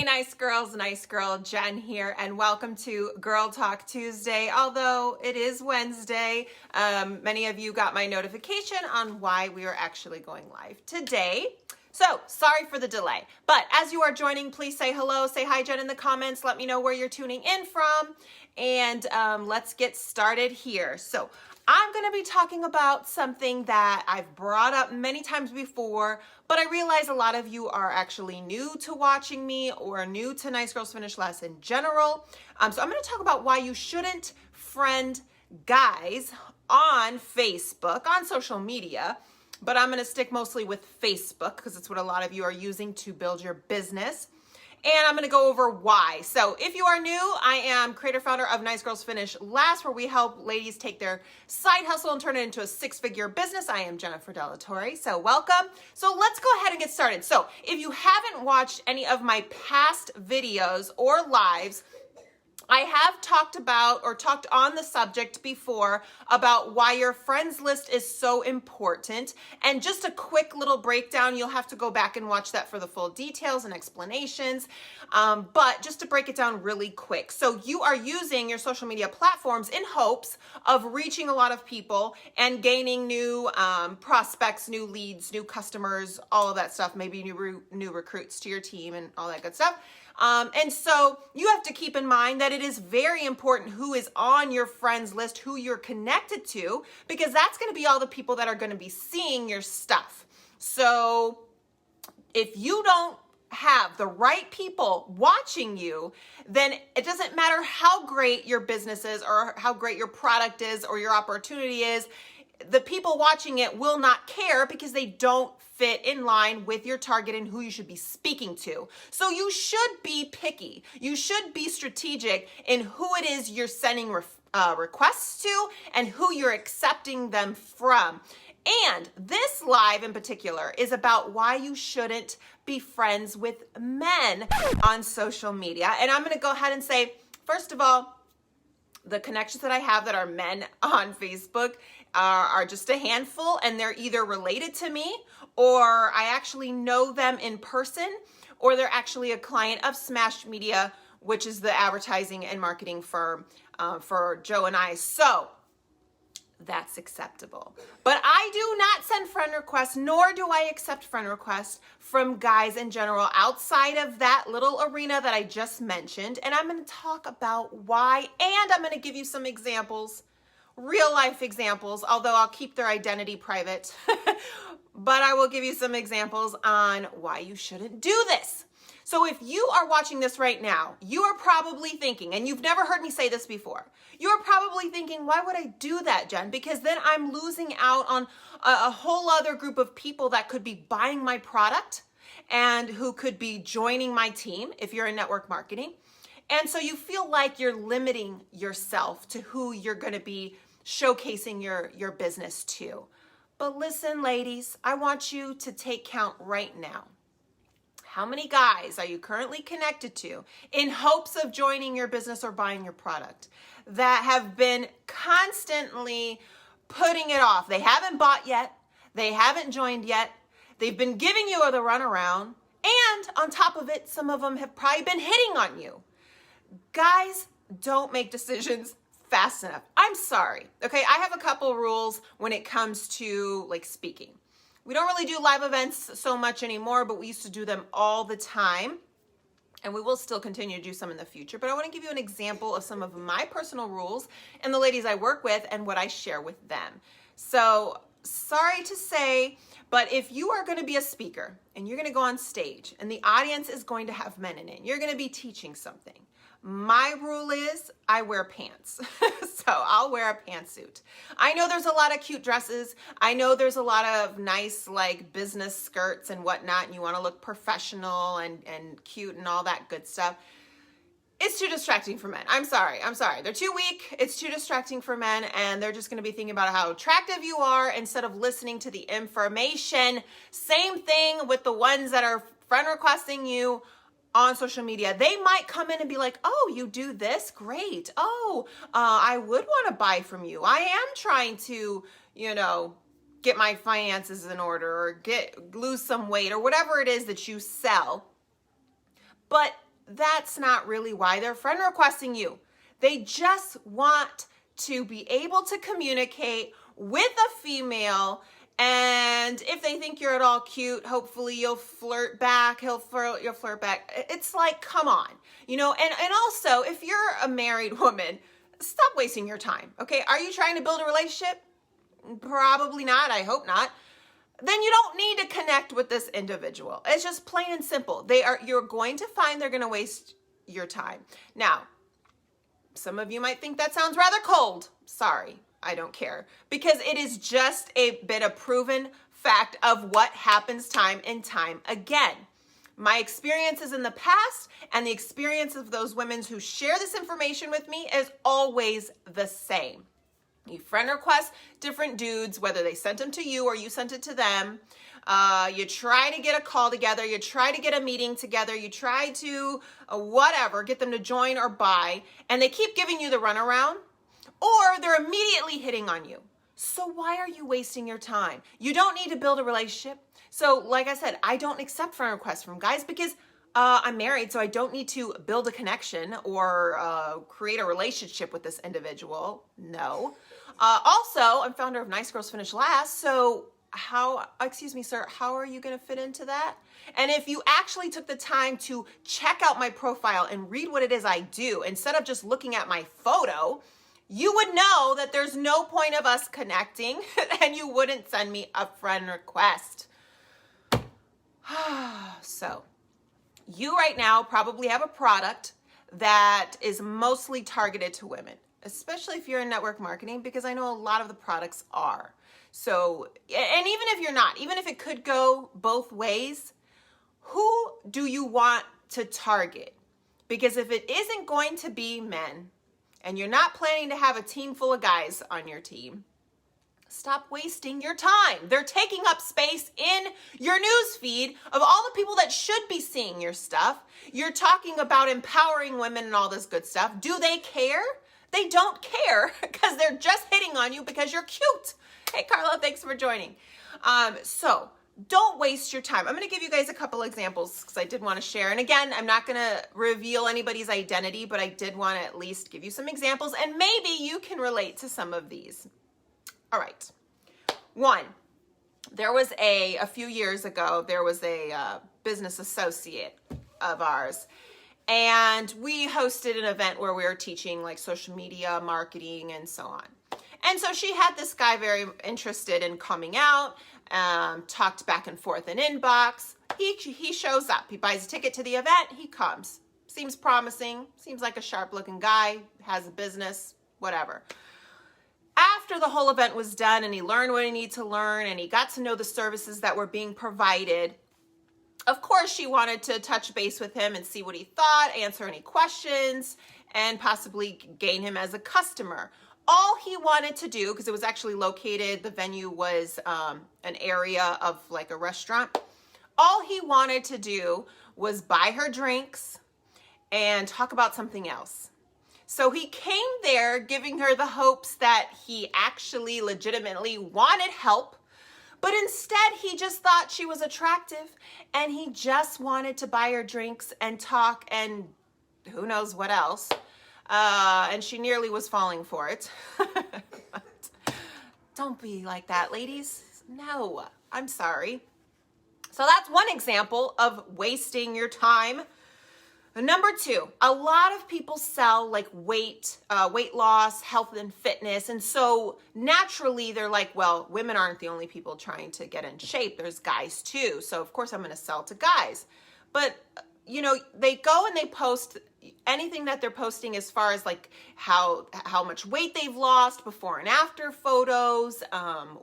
nice girl, Jen here, and welcome to Girl Talk Tuesday. Although it is Wednesday, many of you got my notification on why we are actually going live today. So sorry for the delay, but as you are joining, please say hello, say hi, Jen, in the comments. Let me know where you're tuning in from, and let's get started here. So I'm going to be talking about something that I've brought up many times before, but I realize a lot of you are actually new to watching me or new to Nice Girls Finish Less in general. So I'm going to talk about why you shouldn't friend guys on Facebook, on social media, but I'm going to stick mostly with Facebook because it's what a lot of you are using to build your business. And I'm going to go over why. So if you are new, I am creator founder of Nice Girls Finish Last, where we help ladies take their side hustle and turn it into a six-figure business. I am Jennifer Delatorre, so welcome. So let's go ahead and get started. So if you haven't watched any of my past videos or lives, I have talked about or talked on the subject before about why your friends list is so important. And just a quick little breakdown, you'll have to go back and watch that for the full details and explanations. But just to break it down really quick. So you are using your social media platforms in hopes of reaching a lot of people and gaining new prospects, new leads, new customers, all of that stuff, maybe new recruits to your team and all that good stuff. And so you have to keep in mind that it is very important who is on your friends list, who you're connected to, because that's going to be all the people that are going to be seeing your stuff. So if you don't have the right people watching you, then it doesn't matter how great your business is or how great your product is or your opportunity is. The people watching it will not care because they don't fit in line with your target and who you should be speaking to. So you should be picky. You should be strategic in who it is you're sending requests to and who you're accepting them from. And this live in particular is about why you shouldn't be friends with men on social media. And I'm going to go ahead and say, first of all, the connections that I have that are men on Facebook are just a handful, and they're either related to me or I actually know them in person, or they're actually a client of Smash Media, which is the advertising and marketing firm for Joe and I. So that's acceptable. But I do not send friend requests, nor do I accept friend requests from guys in general outside of that little arena that I just mentioned. And I'm going to talk about why, and I'm going to give you some examples, real life examples, although I'll keep their identity private. But I will give you some examples on why you shouldn't do this. So if you are watching this right now, you are probably thinking, and you've never heard me say this before, you're probably thinking, why would I do that, Jen? Because then I'm losing out on a whole other group of people that could be buying my product and who could be joining my team if you're in network marketing. And so you feel like you're limiting yourself to who you're going to be showcasing your business to. But listen, ladies, I want you to take count right now. How many guys are you currently connected to in hopes of joining your business or buying your product that have been constantly putting it off? They haven't bought yet. They haven't joined yet. They've been giving you the runaround. And on top of it, some of them have probably been hitting on you. Guys, don't make decisions fast enough. I'm sorry. Okay, I have a couple rules when it comes to like speaking. We don't really do live events so much anymore, but we used to do them all the time. And we will still continue to do some in the future. But I want to give you an example of some of my personal rules and the ladies I work with and what I share with them. So sorry to say, but if you are going to be a speaker and you're going to go on stage and the audience is going to have men in it, you're going to be teaching something. My rule is I wear pants. So I'll wear a pantsuit. I know there's a lot of cute dresses. I know there's a lot of nice like business skirts and whatnot, and you want to look professional and cute and all that good stuff. It's too distracting for men. I'm sorry. They're too weak. It's too distracting for men, and they're just going to be thinking about how attractive you are instead of listening to the information. Same thing with the ones that are friend requesting you on social media. They might come in and be like, oh, you do this? Great. Oh, I would want to buy from you. I am trying to, get my finances in order or lose some weight or whatever it is that you sell. But that's not really why they're friend requesting you. They just want to be able to communicate with a female, and if they think you're at all cute, hopefully you'll flirt back. You'll flirt back. It's like, come on, and also, if you're a married woman, stop wasting your time. Okay, are you trying to build a relationship? Probably not. I hope not. Then you don't need to connect with this individual. It's just plain and simple. You're going to find they're going to waste your time. Now, some of you might think that sounds rather cold. Sorry, I don't care. Because it is just been a proven fact of what happens time and time again. My experiences in the past and the experience of those women who share this information with me is always the same. You friend request different dudes, whether they sent them to you or you sent it to them. You try to get a call together. You try to get a meeting together. You try to get them to join or buy, and they keep giving you the runaround, or they're immediately hitting on you. So why are you wasting your time? You don't need to build a relationship. So like I said, I don't accept friend requests from guys because I'm married, so I don't need to build a connection or create a relationship with this individual. No. Also, I'm founder of Nice Girls Finish Last, so excuse me, sir, how are you going to fit into that? And if you actually took the time to check out my profile and read what it is I do, instead of just looking at my photo, you would know that there's no point of us connecting and you wouldn't send me a friend request. So, you right now probably have a product that is mostly targeted to women, especially if you're in network marketing, because I know a lot of the products are. So, and even if you're not, even if it could go both ways, who do you want to target? Because if it isn't going to be men, and you're not planning to have a team full of guys on your team, stop wasting your time. They're taking up space in your news feed of all the people that should be seeing your stuff. You're talking about empowering women and all this good stuff. Do they care? They don't care because they're just hitting on you because you're cute. Hey, Carla, thanks for joining. So don't waste your time. I'm going to give you guys a couple examples because I did want to share. And again, I'm not going to reveal anybody's identity, but I did want to at least give you some examples and maybe you can relate to some of these. All right. One, there was a few years ago, there was a business associate of ours, and we hosted an event where we were teaching like social media marketing and so on. And so she had this guy very interested in coming out, talked back and forth in inbox. He shows up, he buys a ticket to the event, he comes. Seems promising, seems like a sharp looking guy, has a business, whatever. After the whole event was done and he learned what he needed to learn and he got to know the services that were being provided, of course she wanted to touch base with him and see what he thought, answer any questions, and possibly gain him as a customer. All he wanted to do, because it was actually located, the venue was an area of like a restaurant. All he wanted to do was buy her drinks and talk about something else. So he came there giving her the hopes that he actually legitimately wanted help, but instead he just thought she was attractive and he just wanted to buy her drinks and talk and who knows what else. And she nearly was falling for it. Don't be like that, ladies. No, I'm sorry. So that's one example of wasting your time. Number two, a lot of people sell like weight loss, health and fitness. And so naturally they're like, well, women aren't the only people trying to get in shape. There's guys too. So of course I'm going to sell to guys. But they go and they post anything that they're posting as far as like how much weight they've lost, before and after photos,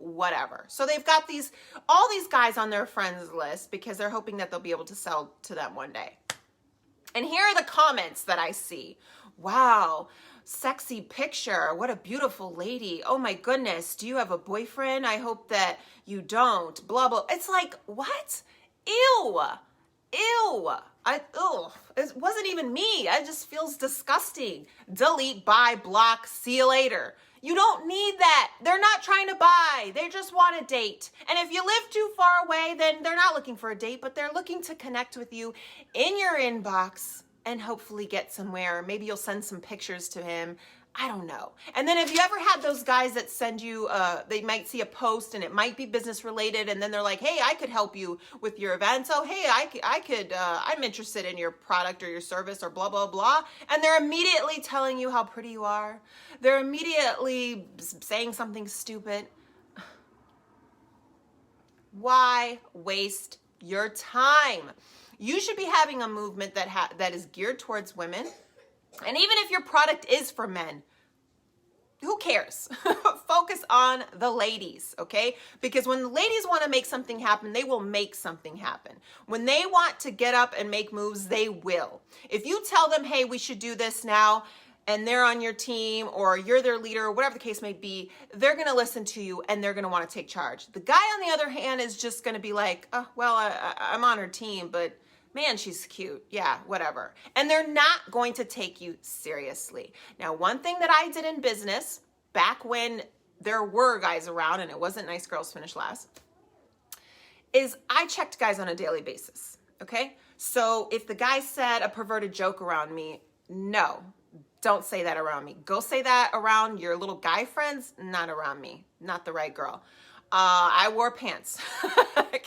whatever. So they've got all these guys on their friends list because they're hoping that they'll be able to sell to them one day. And here are the comments that I see. Wow, sexy picture. What a beautiful lady. Oh my goodness. Do you have a boyfriend? I hope that you don't. Blah, blah. It's like, what? Ew. Ew. It wasn't even me. It just feels disgusting. Delete, buy, block, see you later. You don't need that. They're not trying to buy. They just want a date. And if you live too far away, then they're not looking for a date, but they're looking to connect with you in your inbox and hopefully get somewhere. Maybe you'll send some pictures to him. I don't know. And then have you ever had those guys that send you, they might see a post and it might be business related, and then they're like, hey, I could help you with your event. So, hey, I'm interested in your product or your service or blah, blah, blah. And they're immediately telling you how pretty you are. They're immediately saying something stupid. Why waste your time? You should be having a movement that is geared towards women. And even if your product is for men, who cares? Focus on the ladies, okay? Because when the ladies want to make something happen, they will make something happen. When they want to get up and make moves, they will. If you tell them, hey, we should do this now, and they're on your team or you're their leader or whatever the case may be, they're going to listen to you and they're going to want to take charge. The guy on the other hand is just going to be like, oh, well, I'm on her team, but man, she's cute. Yeah, whatever. And they're not going to take you seriously. Now, one thing that I did in business back when there were guys around and it wasn't nice girls finish last is I checked guys on a daily basis. Okay. So if the guy said a perverted joke around me, no, don't say that around me. Go say that around your little guy friends, not around me, not the right girl. I wore pants.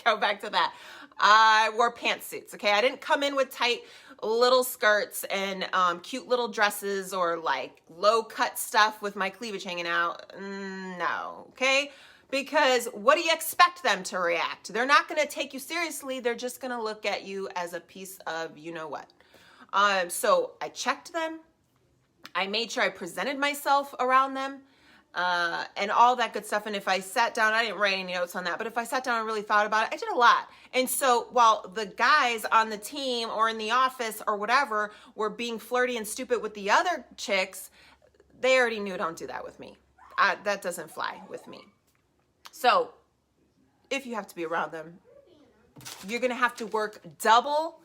Go back to that. I wore pantsuits, okay? I didn't come in with tight little skirts and cute little dresses or like low cut stuff with my cleavage hanging out. No, okay? Because what do you expect them to react? They're not going to take you seriously. They're just going to look at you as a piece of you know what. So I checked them. I made sure I presented myself around them. And all that good stuff. And if I sat down, I didn't write any notes on that, but if I sat down and really thought about it, I did a lot. And so while the guys on the team or in the office or whatever were being flirty and stupid with the other chicks, they already knew don't do that with me. That doesn't fly with me. So if you have to be around them, you're going to have to work double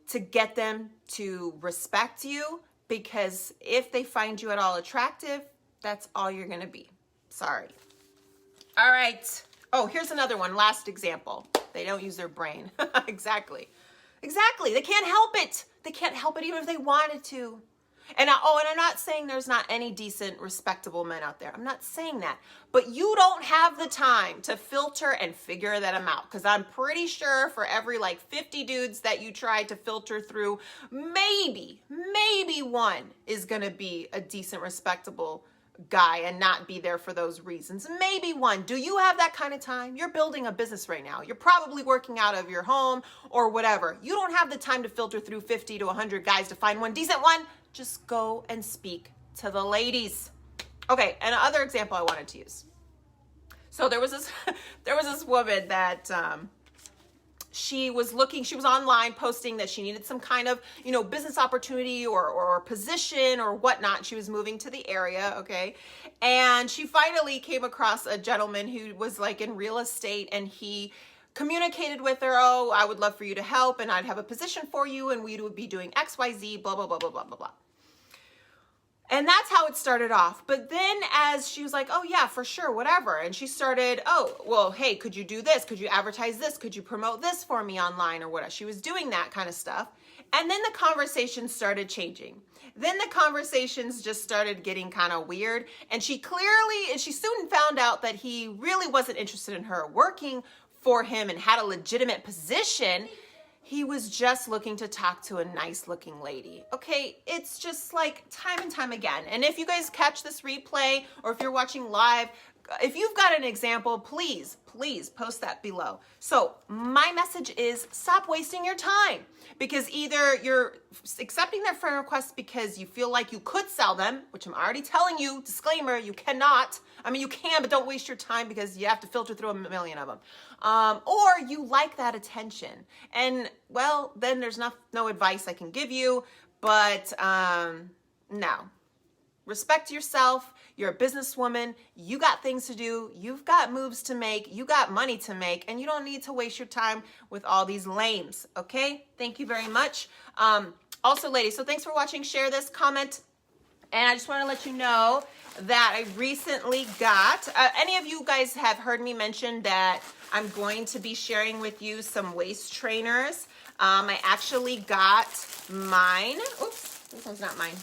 to get them to respect you, because if they find you at all attractive, that's all you're going to be. Sorry. All right. Oh, here's another one. Last example. They don't use their brain. Exactly. They can't help it. They can't help it even if they wanted to. And I'm not saying there's not any decent, respectable men out there. I'm not saying that. But you don't have the time to filter and figure them out. Because I'm pretty sure for every like 50 dudes that you try to filter through, maybe one is going to be a decent, respectable guy and not be there for those reasons. Maybe one. Do you have that kind of time? You're building a business right now. You're probably working out of your home or whatever. You don't have the time to filter through 50 to 100 guys to find one decent one. Just go and speak to the ladies. Okay, and another example I wanted to use. So there was this woman that she was online posting that she needed some kind of, business opportunity or position or whatnot. She was moving to the area, okay? And she finally came across a gentleman who was like in real estate, and he communicated with her, oh, I would love for you to help, and I'd have a position for you, and we would be doing XYZ, blah, blah, blah, blah, blah, blah, blah. And that's how it started off. But then as she was like, oh yeah, for sure, whatever. And she started, oh, well, hey, could you do this? Could you advertise this? Could you promote this for me online or whatever? She was doing that kind of stuff. And then the conversation started changing. Then the conversations just started getting kind of weird. And she soon found out that he really wasn't interested in her working for him and had a legitimate position. He was just looking to talk to a nice looking lady. Okay, it's just like time and time again. And if you guys catch this replay or if you're watching live, if you've got an example, please post that below. So my message is stop wasting your time, because either you're accepting their friend requests because you feel like you could sell them, which I'm already telling you, disclaimer, you cannot. I mean, you can, but don't waste your time because you have to filter through a million of them. Or you like that attention. And well, then there's no advice I can give you, but no. Respect yourself. You're a businesswoman. You got things to do. You've got moves to make. You got money to make, and you don't need to waste your time with all these lames. Okay? Thank you very much. Also, ladies, so thanks for watching. Share this, comment. And I just want to let you know that I recently got, any of you guys have heard me mention that I'm going to be sharing with you some waist trainers I actually got mine. Oops, this one's not mine.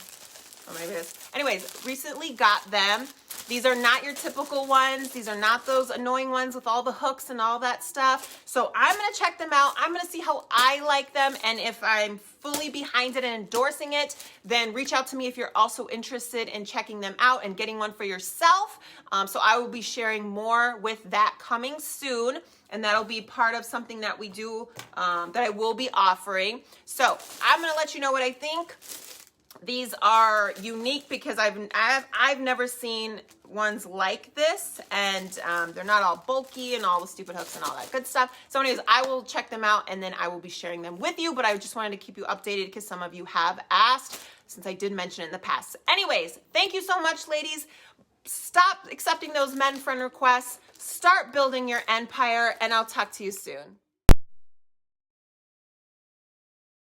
Oh, maybe it is. Anyways, recently got them. These are not your typical ones. These are not those annoying ones with all the hooks and all that stuff. So I'm going to check them out. I'm going to see how I like them. And if I'm fully behind it and endorsing it, then reach out to me if you're also interested in checking them out and getting one for yourself. So I will be sharing more with that coming soon. And that'll be part of something that we do, that I will be offering. So I'm going to let you know what I think. These are unique because I've never seen ones like this, and they're not all bulky and all the stupid hooks and all that good stuff. So anyways, I will check them out and then I will be sharing them with you, but I just wanted to keep you updated because some of you have asked since I did mention it in the past. Anyways, thank you so much, ladies. Stop accepting those men friend requests. Start building your empire, and I'll talk to you soon.